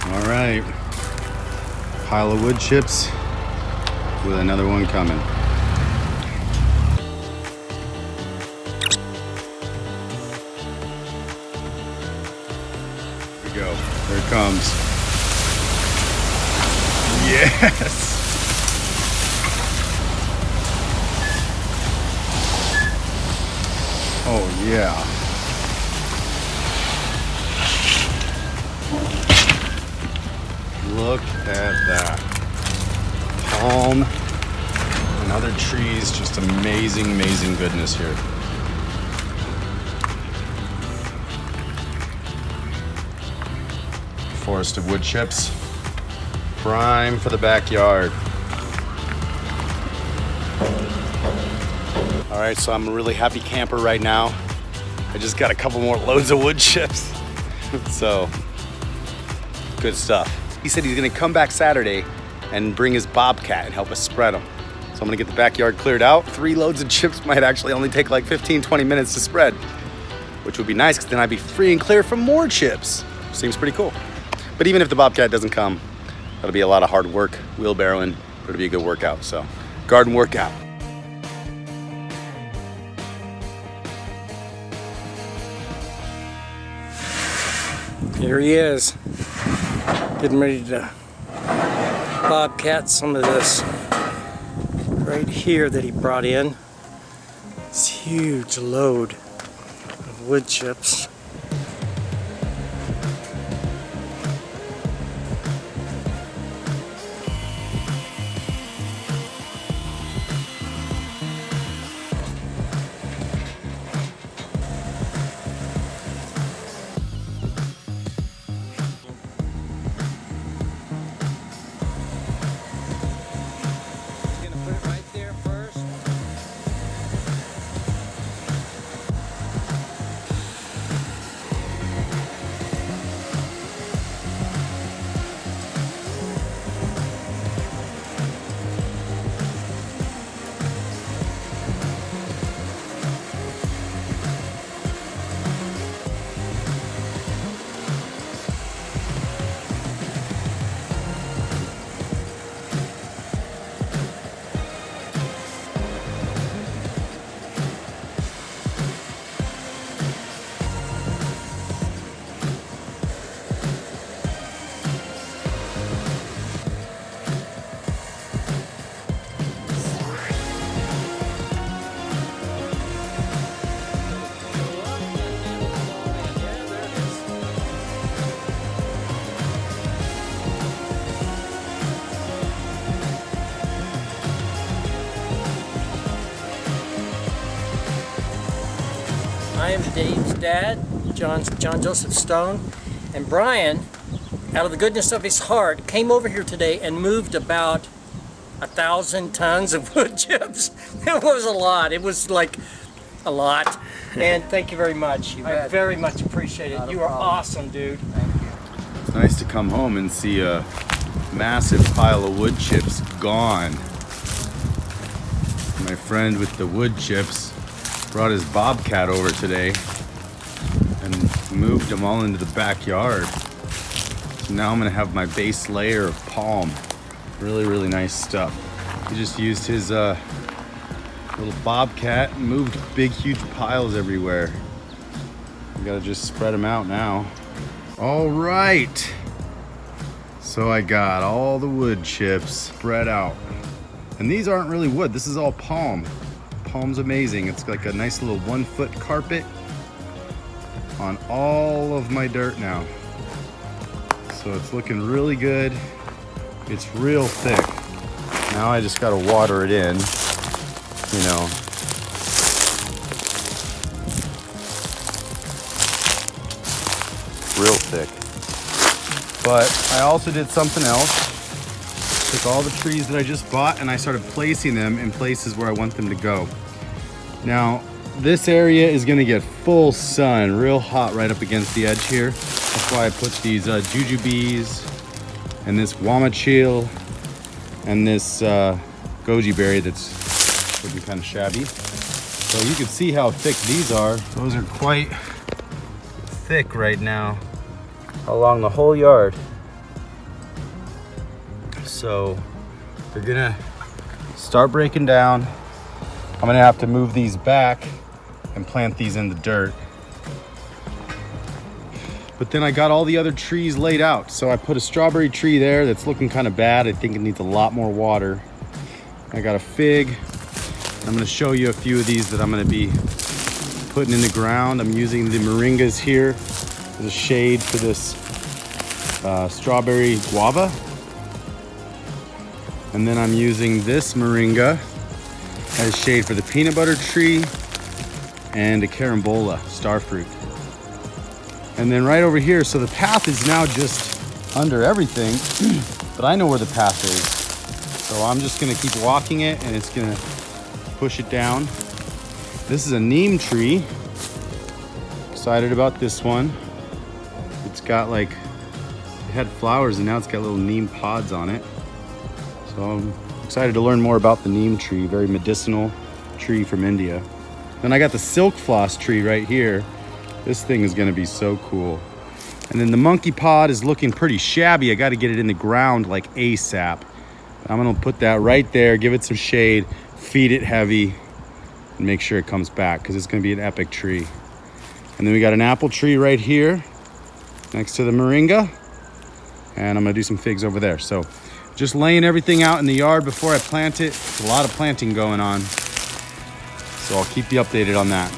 All right, pile of wood chips with another one coming. Here we go, there it comes. Yes! Oh yeah. Look at that. Palm and other trees, just amazing, amazing goodness here. Forest of wood chips, prime for the backyard. All right, so I'm a really happy camper right now. I just got a couple more loads of wood chips. So, good stuff. He said he's gonna come back Saturday and bring his Bobcat and help us spread them. So I'm gonna get the backyard cleared out. 3 loads of chips might actually only take like 15, 20 minutes to spread, which would be nice because then I'd be free and clear for more chips. Seems pretty cool. But even if the Bobcat doesn't come, that'll be a lot of hard work, wheelbarrowing, but it'll be a good workout. So, garden workout. Here he is, getting ready to bobcat some of this right here that he brought in. This huge load of wood chips. I am Dave's dad, John Joseph Stone, and Brian, out of the goodness of his heart, came over here today and moved about 1,000 tons of wood chips. It was a lot. It was like a lot. And thank you very much. I very much appreciate it. You are awesome, dude. Thank you. It's nice to come home and see a massive pile of wood chips gone. My friend with the wood chips brought his Bobcat over today and moved them all into the backyard. So now I'm gonna have my base layer of palm. Really, really nice stuff. He just used his little Bobcat and moved big, huge piles everywhere. We gotta just spread them out now. All right. So I got all the wood chips spread out. And these aren't really wood, this is all palm. Palm's amazing. It's like a nice little 1-foot carpet on all of my dirt now. So it's looking really good. It's real thick. Now I just gotta water it in, you know. Real thick. But I also did something else. Took all the trees that I just bought and I started placing them in places where I want them to go. Now, this area is gonna get full sun, real hot right up against the edge here. That's why I put these jujubes and this wamachil and this goji berry that's looking kind of shabby. So you can see how thick these are. Those are quite thick right now along the whole yard. So they're gonna start breaking down. I'm gonna have to move these back and plant these in the dirt. But then I got all the other trees laid out. So I put a strawberry tree there that's looking kind of bad. I think it needs a lot more water. I got a fig. I'm gonna show you a few of these that I'm gonna be putting in the ground. I'm using the moringas here as a shade for this strawberry guava. And then I'm using this moringa as shade for the peanut butter tree and a carambola, starfruit. And then right over here, so the path is now just under everything, but I know where the path is. So I'm just gonna keep walking it and it's gonna push it down. This is a neem tree. Excited about this one. It's got like, it had flowers and now it's got little neem pods on it. So I'm excited to learn more about the neem tree, very medicinal tree from India. Then I got the silk floss tree right here. This thing is gonna be so cool. And then the monkey pod is looking pretty shabby. I gotta get it in the ground like ASAP. I'm gonna put that right there, give it some shade, feed it heavy, and make sure it comes back because it's gonna be an epic tree. And then we got an apple tree right here next to the moringa. And I'm gonna do some figs over there. So just laying everything out in the yard before I plant it. There's a lot of planting going on. So I'll keep you updated on that.